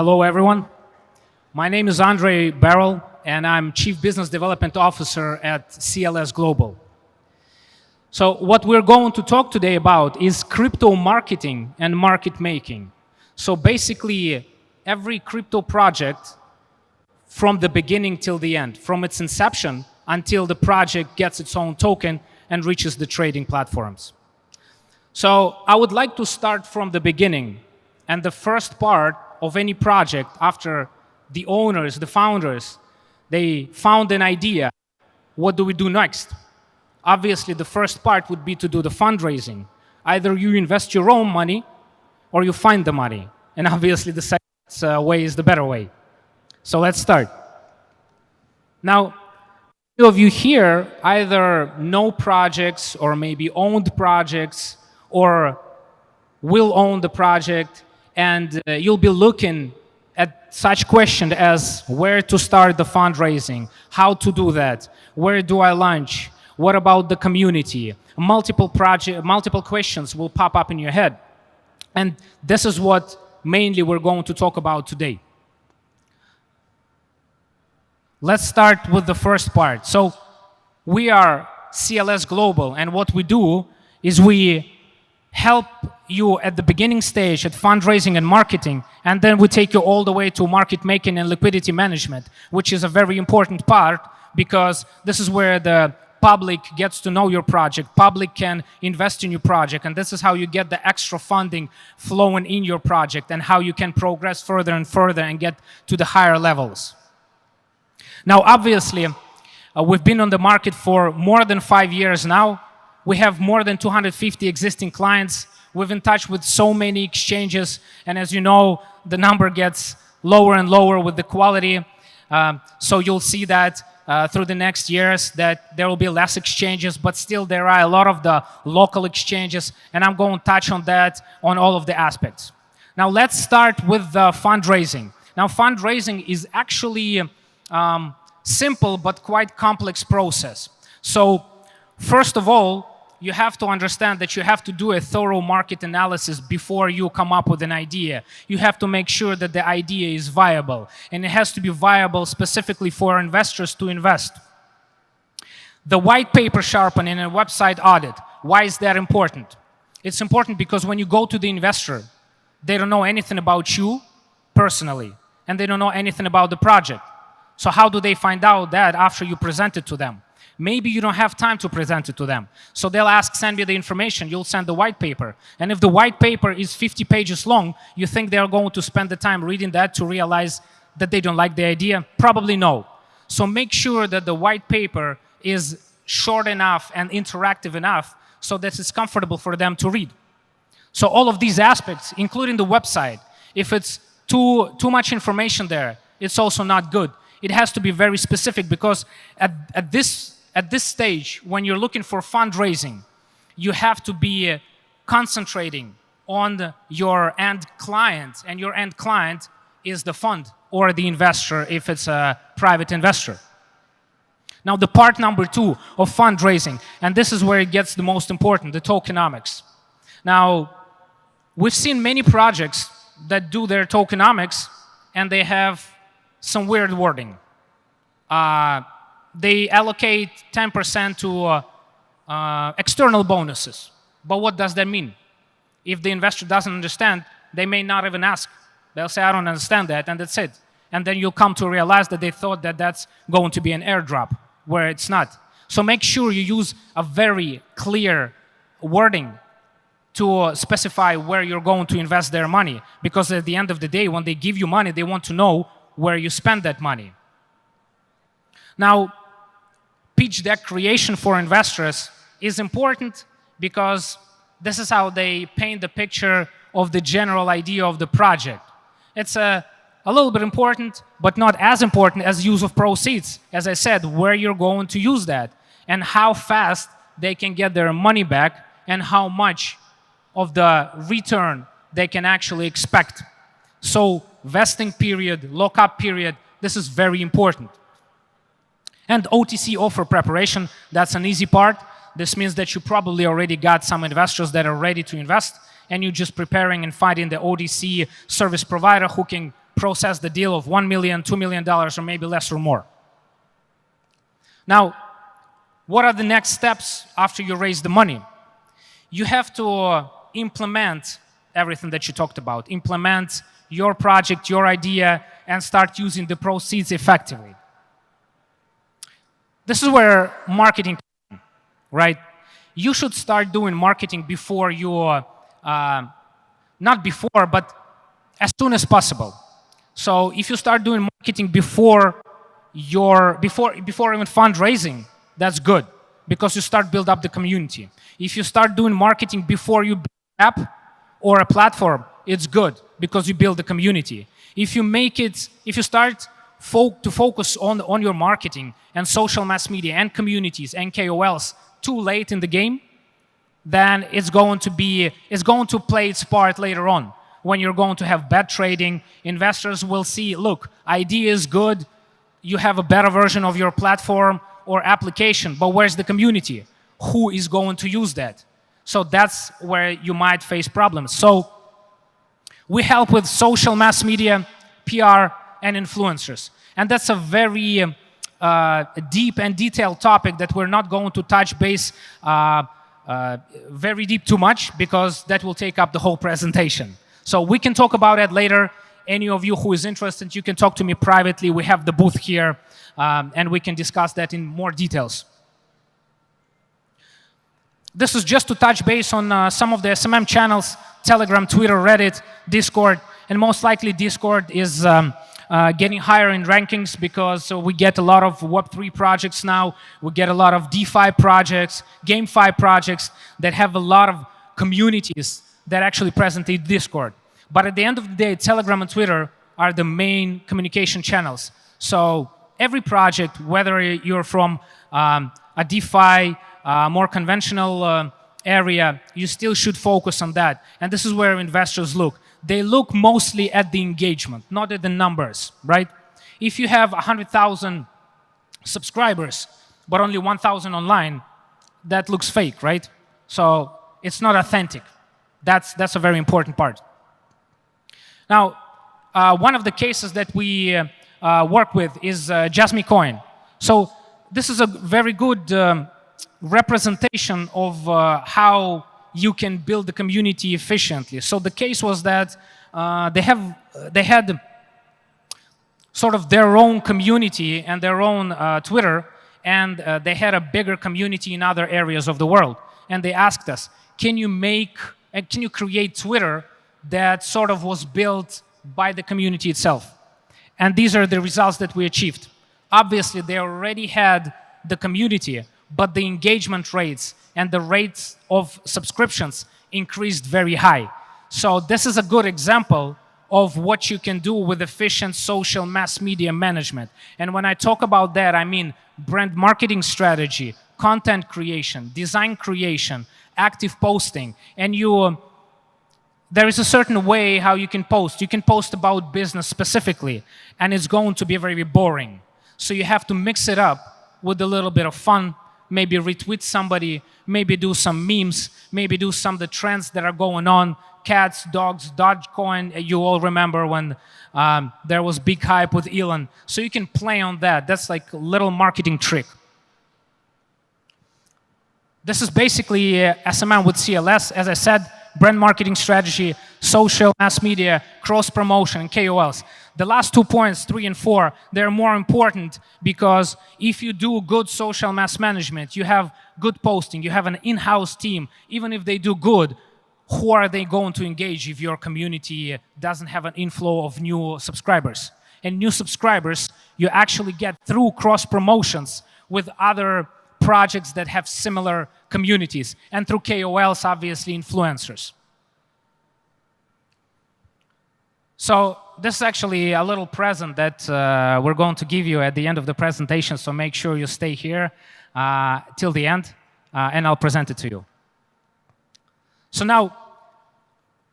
Hello, everyone. My name is Andrey Baral, and I'm Chief Business Development Officer at CLS Global. So what we're going to talk today about is crypto marketing and market making. So basically, every crypto project from the beginning till the end, from its inception until the project gets its own token and reaches the trading platforms. So I would like to start from the beginning. And the first part of any project, after the owners, the founders, they found an idea, what do we do next? Obviously, the first part would be to do the fundraising. Either you invest your own money or you find the money. And obviously, the second way is the better way. So let's start. Now, few of you here either know projects or maybe owned projects or will own the project, and you'll be looking at such questions as where to start the fundraising, how to do that, where do I launch, what about the community? Multiple questions will pop up in your head. And this is what mainly we're going to talk about today. Let's start with the first part. So we are CLS Global, and what we do is we help you at the beginning stage at fundraising and marketing, and then we take you all the way to market making and liquidity management, which is a very important part because this is where the public gets to know your project, public can invest in your project, and this is how you get the extra funding flowing in your project and how you can progress further and further and get to the higher levels. Now, obviously, we've been on the market for more than 5 years now. We have more than 250 existing clients. We've in touch with so many exchanges, and as you know, the number gets lower and lower with the quality. So you'll see that through the next years that there will be less exchanges, but still there are a lot of the local exchanges, and I'm going to touch on that on all of the aspects. Now let's start with the fundraising. Now fundraising is actually simple but quite complex process. So first of all, you have to understand that you have to do a thorough market analysis before you come up with an idea. You have to make sure that the idea is viable, and it has to be viable specifically for investors to invest. The white paper sharpening and website audit, why is that important? It's important because when you go to the investor, they don't know anything about you personally, and they don't know anything about the project. So how do they find out that after you present it to them? Maybe you don't have time to present it to them. So they'll ask, send me the information, you'll send the white paper. And if the white paper is 50 pages long, you think they're going to spend the time reading that to realize that they don't like the idea? Probably no. So make sure that the white paper is short enough and interactive enough so that it's comfortable for them to read. So all of these aspects, including the website, if it's too much information there, it's also not good. It has to be very specific because at this stage, when you're looking for fundraising, you have to be concentrating on your end client, and your end client is the fund or the investor if it's a private investor. Now, the part number 2 of fundraising, and this is where it gets the most important, the tokenomics. Now, we've seen many projects that do their tokenomics, and they have some weird wording. They allocate 10% to external bonuses. But what does that mean? If the investor doesn't understand, they may not even ask. They'll say, I don't understand that, and that's it. And then you'll come to realize that they thought that that's going to be an airdrop, where it's not. So make sure you use a very clear wording to specify where you're going to invest their money. Because at the end of the day, when they give you money, they want to know where you spend that money. Now, pitch deck creation for investors is important because this is how they paint the picture of the general idea of the project. It's a little bit important, but not as important as use of proceeds. As I said, where you're going to use that and how fast they can get their money back and how much of the return they can actually expect. So vesting period, lock-up period, this is very important. And OTC offer preparation, that's an easy part. This means that you probably already got some investors that are ready to invest, and you're just preparing and finding the OTC service provider who can process the deal of $1 million, $2 million, or maybe less or more. Now, what are the next steps after you raise the money? You have to implement everything that you talked about. Implement your project, your idea, and start using the proceeds effectively. This is where marketing, right? You should start doing marketing before you, not before, but as soon as possible. So if you start doing marketing before even fundraising, that's good, because you start build up the community. If you start doing marketing before you build an app or a platform, it's good, because you build the community. If you start to focus on your marketing and social mass media and communities and KOLs too late in the game, then it's going to play its part later on. When you're going to have bad trading, investors will see, look, idea is good, you have a better version of your platform or application, but where's the community? Who is going to use that? So that's where you might face problems. So we help with social mass media, PR, and influencers. And that's a very deep and detailed topic that we're not going to touch base very deep too much, because that will take up the whole presentation. So we can talk about it later. Any of you who is interested, you can talk to me privately. We have the booth here, and we can discuss that in more details. This is just to touch base on some of the SMM channels: Telegram, Twitter, Reddit, Discord, and most likely Discord is getting higher in rankings, because we get a lot of Web3 projects now. We get a lot of DeFi projects, GameFi projects that have a lot of communities that actually present in Discord. But at the end of the day, Telegram and Twitter are the main communication channels. So every project, whether you're from a DeFi, more conventional area, you still should focus on that. And this is where investors look. They look mostly at the engagement, not at the numbers, right? If you have 100,000 subscribers, but only 1,000 online, that looks fake, right? So it's not authentic. That's a very important part. Now, one of the cases that we work with is Jasmine Coin. So this is a very good representation of how you can build the community efficiently. So the case was that they had sort of their own community and their own Twitter, and they had a bigger community in other areas of the world. And they asked us, can you create Twitter that sort of was built by the community itself? And these are the results that we achieved. Obviously, they already had the community, but the engagement rates and the rates of subscriptions increased very high. So this is a good example of what you can do with efficient social mass media management. And when I talk about that, I mean brand marketing strategy, content creation, design creation, active posting. And there is a certain way how you can post. You can post about business specifically, and it's going to be very boring. So you have to mix it up with a little bit of fun, maybe retweet somebody, maybe do some memes, maybe do some of the trends that are going on, cats, dogs, Dogecoin. You all remember when there was big hype with Elon. So you can play on that. That's like a little marketing trick. This is basically SMM with CLS. As I said, brand marketing strategy, social, mass media, cross-promotion, and KOLs. The last 2 points, 3 and 4, they're more important, because if you do good social mass management, you have good posting, you have an in-house team, even if they do good, who are they going to engage if your community doesn't have an inflow of new subscribers? And new subscribers, you actually get through cross-promotions with other projects that have similar communities, and through KOLs, obviously, influencers. So this is actually a little present that we're going to give you at the end of the presentation, so make sure you stay here till the end, and I'll present it to you. So now,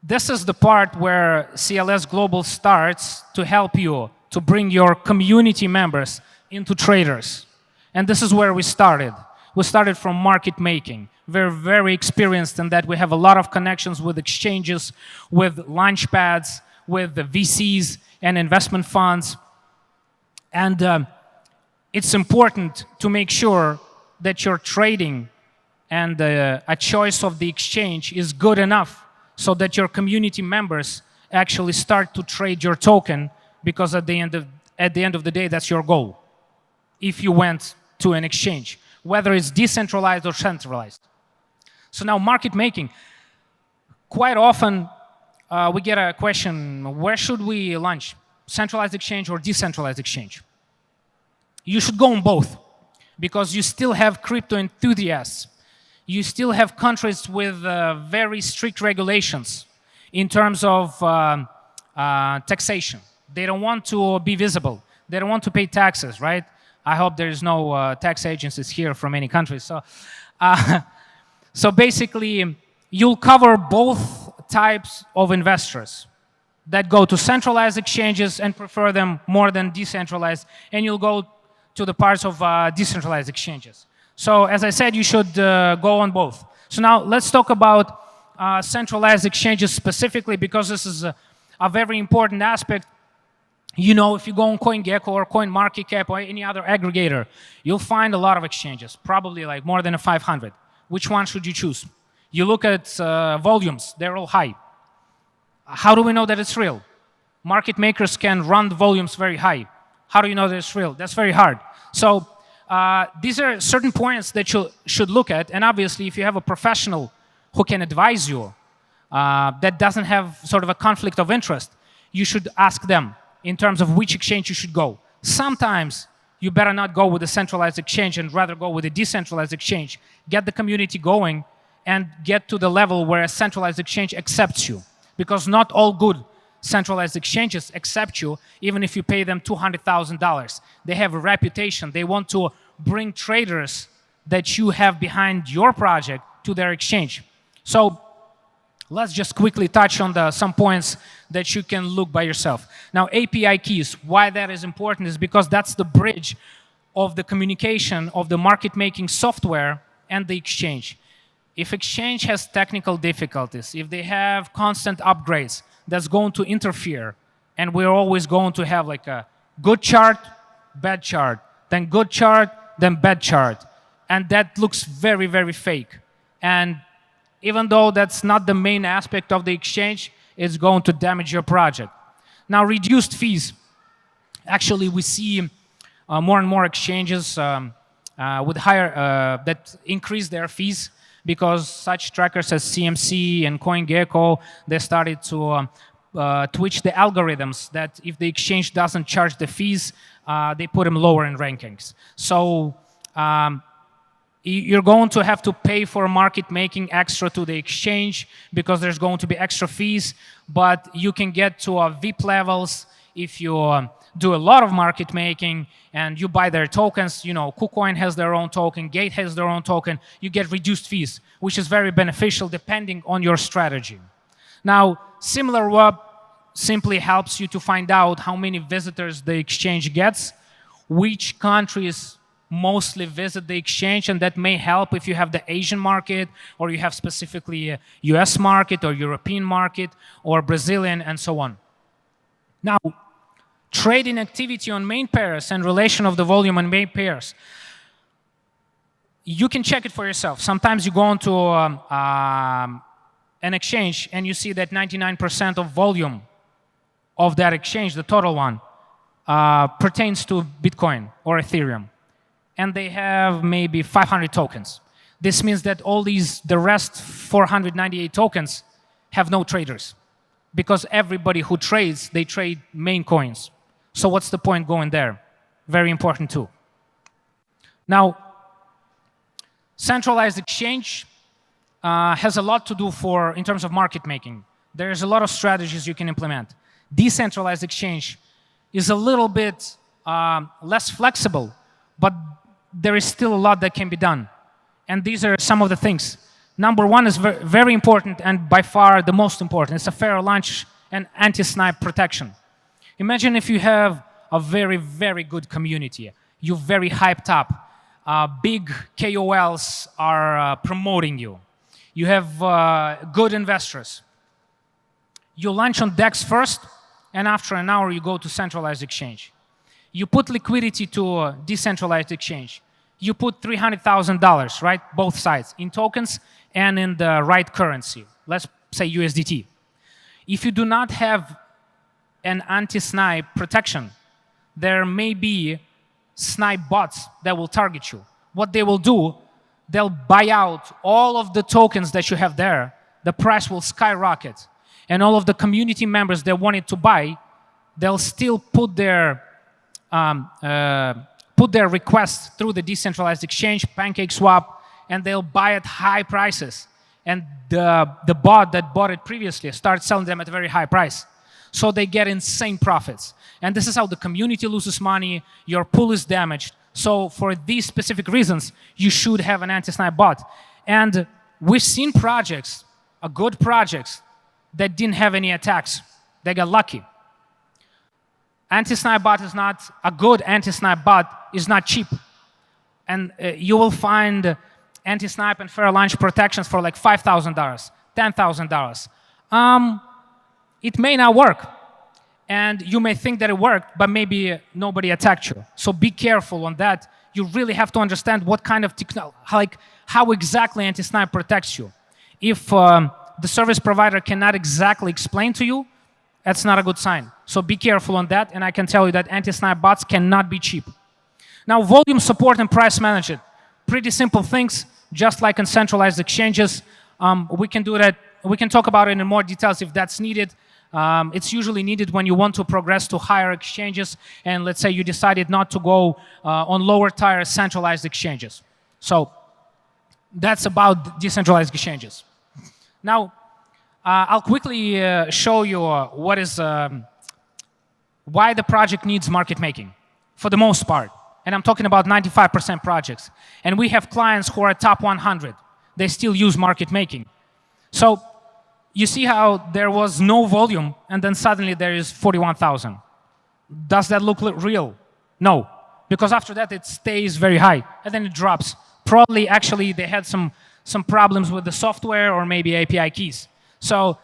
this is the part where CLS Global starts to help you to bring your community members into traders. And this is where we started. We started from market making. We're very experienced in that. We have a lot of connections with exchanges, with launch pads, with the VCs, and investment funds. And it's important to make sure that your trading and a choice of the exchange is good enough so that your community members actually start to trade your token, because at the end of the day, that's your goal. If you went to an exchange, whether it's decentralized or centralized. So now market making. Quite often we get a question, where should we launch? Centralized exchange or decentralized exchange? You should go on both, because you still have crypto enthusiasts. You still have countries with very strict regulations in terms of taxation. They don't want to be visible. They don't want to pay taxes, right? I hope there's no tax agencies here from any countries. So basically, you'll cover both types of investors that go to centralized exchanges and prefer them more than decentralized, and you'll go to the parts of decentralized exchanges. So as I said, you should go on both. So now let's talk about centralized exchanges specifically, because this is a very important aspect. You know, if you go on CoinGecko or CoinMarketCap or any other aggregator, you'll find a lot of exchanges, probably like more than 500. Which one should you choose? You look at volumes, they're all high. How do we know that it's real? Market makers can run the volumes very high. How do you know that it's real? That's very hard. So these are certain points that you should look at, and obviously if you have a professional who can advise you that doesn't have sort of a conflict of interest, you should ask them in terms of which exchange you should go. Sometimes you better not go with a centralized exchange and rather go with a decentralized exchange. Get the community going and get to the level where a centralized exchange accepts you. Because not all good centralized exchanges accept you, even if you pay them $200,000. They have a reputation. They want to bring traders that you have behind your project to their exchange. So let's just quickly touch on some points that you can look by yourself. Now, API keys, why that is important is because that's the bridge of the communication of the market-making software and the exchange. If exchange has technical difficulties, if they have constant upgrades, that's going to interfere. And we're always going to have like a good chart, bad chart, then good chart, then bad chart. And that looks very, very fake. And even though that's not the main aspect of the exchange, it's going to damage your project. Now, reduced fees. Actually, we see more and more exchanges with higher that increase their fees, because such trackers as CMC and CoinGecko, they started to twitch the algorithms that if the exchange doesn't charge the fees, they put them lower in rankings. So you're going to have to pay for market making extra to the exchange because there's going to be extra fees, but you can get to VIP levels if you do a lot of market making and you buy their tokens. You know, KuCoin has their own token, Gate has their own token. You get reduced fees, which is very beneficial depending on your strategy. Now, SimilarWeb simply helps you to find out how many visitors the exchange gets, which countries mostly visit the exchange, and that may help if you have the Asian market, or you have specifically a US market, or European market, or Brazilian, and so on. Now, trading activity on main pairs and relation of the volume on main pairs. You can check it for yourself. Sometimes you go into an exchange and you see that 99% of volume of that exchange, the total one, pertains to Bitcoin or Ethereum. And they have maybe 500 tokens. This means that the rest 498 tokens have no traders, because everybody who trades, they trade main coins. So what's the point going there? Very important too. Now, centralized exchange has a lot to do in terms of market making. There's a lot of strategies you can implement. Decentralized exchange is a little bit less flexible, but there is still a lot that can be done. And these are some of the things. Number one is very important, and by far the most important. It's a fair launch and anti-snipe protection. Imagine if you have a very, very good community. You're very hyped up. Big KOLs are promoting you. You have good investors. You launch on DEX first, and after an hour you go to centralized exchange. You put liquidity to a decentralized exchange. You put $300,000, right? Both sides, in tokens and in the right currency. Let's say USDT. If you do not have an anti-snipe protection, there may be snipe bots that will target you. What they will do, they'll buy out all of the tokens that you have there. The price will skyrocket. And all of the community members that wanted to buy, they'll still put their requests through the decentralized exchange, PancakeSwap, and they'll buy at high prices. And the bot that bought it previously starts selling them at a very high price. So they get insane profits. And this is how the community loses money, your pool is damaged. So for these specific reasons, you should have an anti-snipe bot. And we've seen projects, good projects, that didn't have any attacks. They got lucky. Anti-snipe bot is not, a good anti-snipe bot is not cheap. And you will find anti-snipe and fair launch protections for like $5,000, $10,000. It may not work. And you may think that it worked, but maybe nobody attacked you. So be careful on that. You really have to understand what kind of technology, like how exactly anti-snipe protects you. If the service provider cannot exactly explain to you, that's not a good sign. So be careful on that, and I can tell you that anti-snipe bots cannot be cheap. Now, volume support and price management. Pretty simple things, just like in centralized exchanges. We can do that. We can talk about it in more details if that's needed. It's usually needed when you want to progress to higher exchanges, and let's say you decided not to go on lower tier centralized exchanges. So that's about decentralized exchanges. Now, I'll quickly show you why the project needs market making, for the most part. And I'm talking about 95% projects. And we have clients who are top 100. They still use market making. So you see how there was no volume, and then suddenly there is 41,000. Does that look real? No, because after that it stays very high, and then it drops. Probably, actually, they had some problems with the software or maybe API keys. So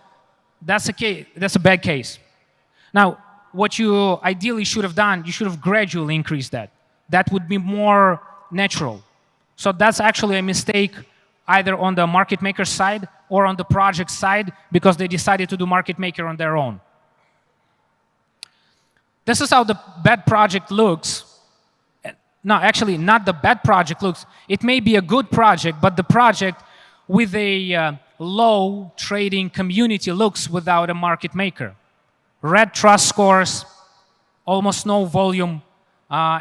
that's a bad case. Now, what you ideally should have done, you should have gradually increased that. That would be more natural. So that's actually a mistake either on the market maker side or on the project side, because they decided to do market maker on their own. This is how the bad project looks. No, actually, not the bad project looks. It may be a good project, but the project with a low trading community looks without a market maker. Red trust scores, almost no volume.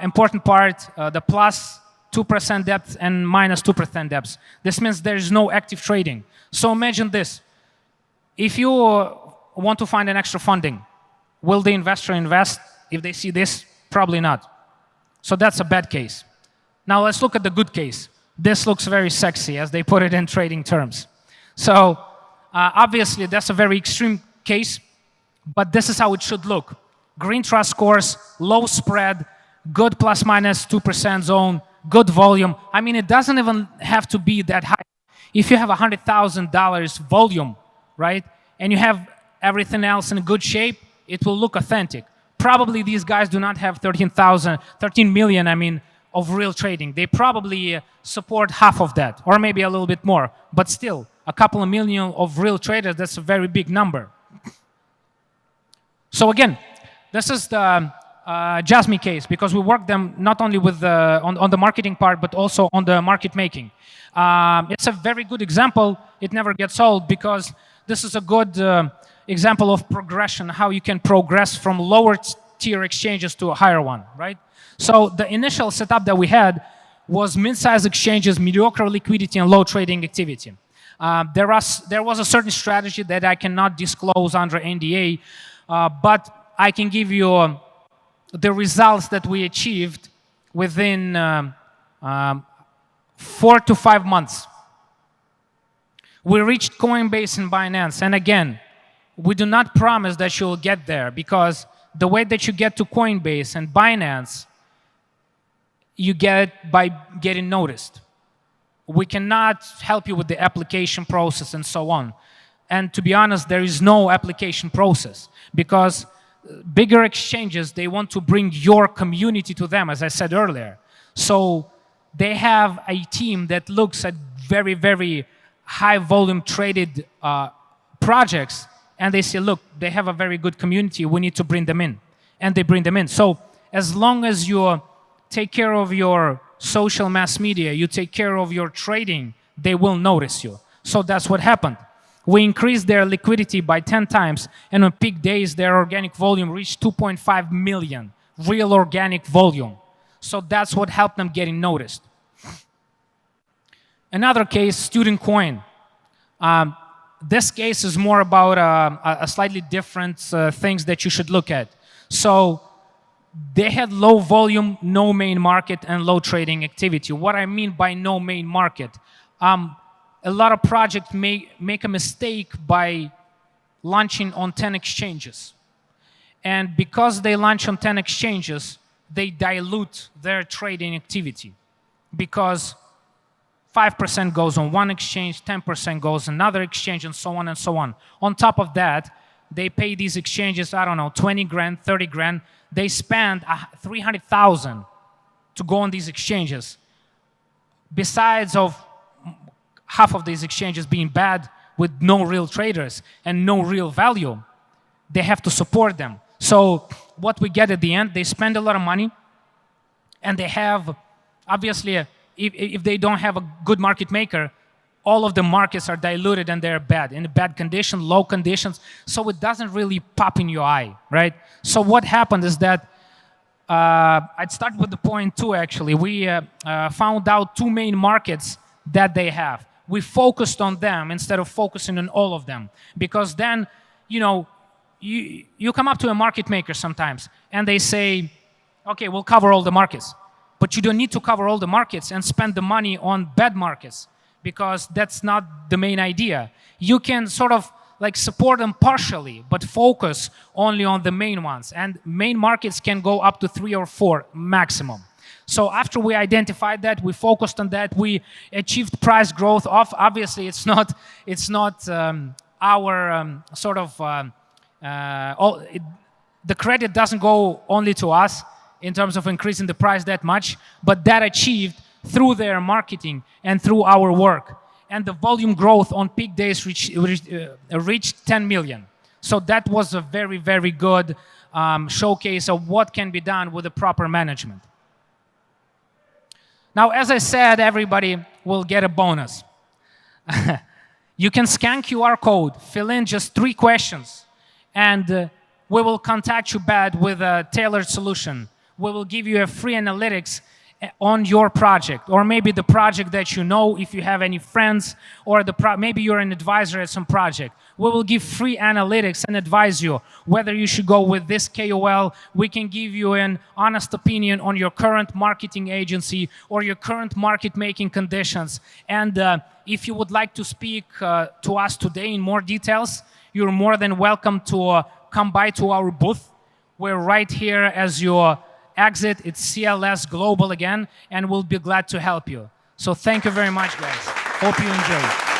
Important part, the plus 2% depth and minus 2% depth. This means there is no active trading. So imagine this. If you want to find an extra funding, will the investor invest if they see this? Probably not. So that's a bad case. Now let's look at the good case. This looks very sexy, as they put it in trading terms. So obviously that's a very extreme case, but this is how it should look. Green trust scores, low spread, good plus minus 2% zone, good volume. I mean, it doesn't even have to be that high. If you have $100,000 volume, right, and you have everything else in good shape, it will look authentic. Probably these guys do not have 13 million, I mean, of real trading. They probably support half of that, or maybe a little bit more. But still, a couple of million of real traders, that's a very big number. So again, this is the Jasmine case, because we work them not only with on the marketing part, but also on the market making. It's a very good example. It never gets old, because this is a good example of progression, how you can progress from lower tier exchanges to a higher one, right? So the initial setup that we had was mid-sized exchanges, mediocre liquidity, and low trading activity. There was a certain strategy that I cannot disclose under NDA, but I can give you the results that we achieved within 4 to 5 months. We reached Coinbase and Binance, and again, we do not promise that you'll get there, because the way that you get to Coinbase and Binance, you get it by getting noticed. We cannot help you with the application process and so on. And to be honest, there is no application process, because bigger exchanges, they want to bring your community to them, as I said earlier. So they have a team that looks at very, very high volume traded projects, and they say, look, they have a very good community, we need to bring them in. And they bring them in. So as long as you take care of your social mass media, you take care of your trading, they will notice you. So that's what happened. We increased their liquidity by 10 times, and on peak days, their organic volume reached 2.5 million, real organic volume. So that's what helped them getting noticed. Another case, Student Coin. This case is more about a slightly different things that you should look at. So they had low volume, no main market, and low trading activity. What I mean by no main market, a lot of projects make a mistake by launching on 10 exchanges. And because they launch on 10 exchanges, they dilute their trading activity. Because 5% goes on one exchange, 10% goes on another exchange, and so on and so on. On top of that, they pay these exchanges, I don't know, 20 grand, 30 grand. They spend 300,000 to go on these exchanges. Besides of half of these exchanges being bad with no real traders and no real value, they have to support them. So what we get at the end, they spend a lot of money, and they have, obviously, if they don't have a good market maker, all of the markets are diluted and they're bad, in a bad condition, low conditions, so it doesn't really pop in your eye, right? So what happened is that, I'd start with the point two, actually. We found out two main markets that they have. We focused on them instead of focusing on all of them, because then, you know, you come up to a market maker sometimes and they say, okay, we'll cover all the markets. But you don't need to cover all the markets and spend the money on bad markets, because that's not the main idea. You can sort of like support them partially, but focus only on the main ones. And main markets can go up to 3 or 4 maximum. So after we identified that, we focused on that, we achieved price growth. Obviously, it's not our sort of, the credit doesn't go only to us in terms of increasing the price that much, but that achieved through their marketing and through our work. And the volume growth on peak days reached 10 million. So that was a very, very good showcase of what can be done with the proper management. Now, as I said, everybody will get a bonus. You can scan QR code, fill in just 3 questions, and we will contact you back with a tailored solution. We will give you a free analytics on your project, or maybe the project that you know, if you have any friends, or maybe you're an advisor at some project. We will give free analytics and advise you whether you should go with this KOL. We can give you an honest opinion on your current marketing agency or your current market-making conditions. And if you would like to speak to us today in more details, you're more than welcome to come by to our booth. We're right here as your exit. It's CLS Global again, and we'll be glad to help you. So thank you very much, guys. Hope you enjoy.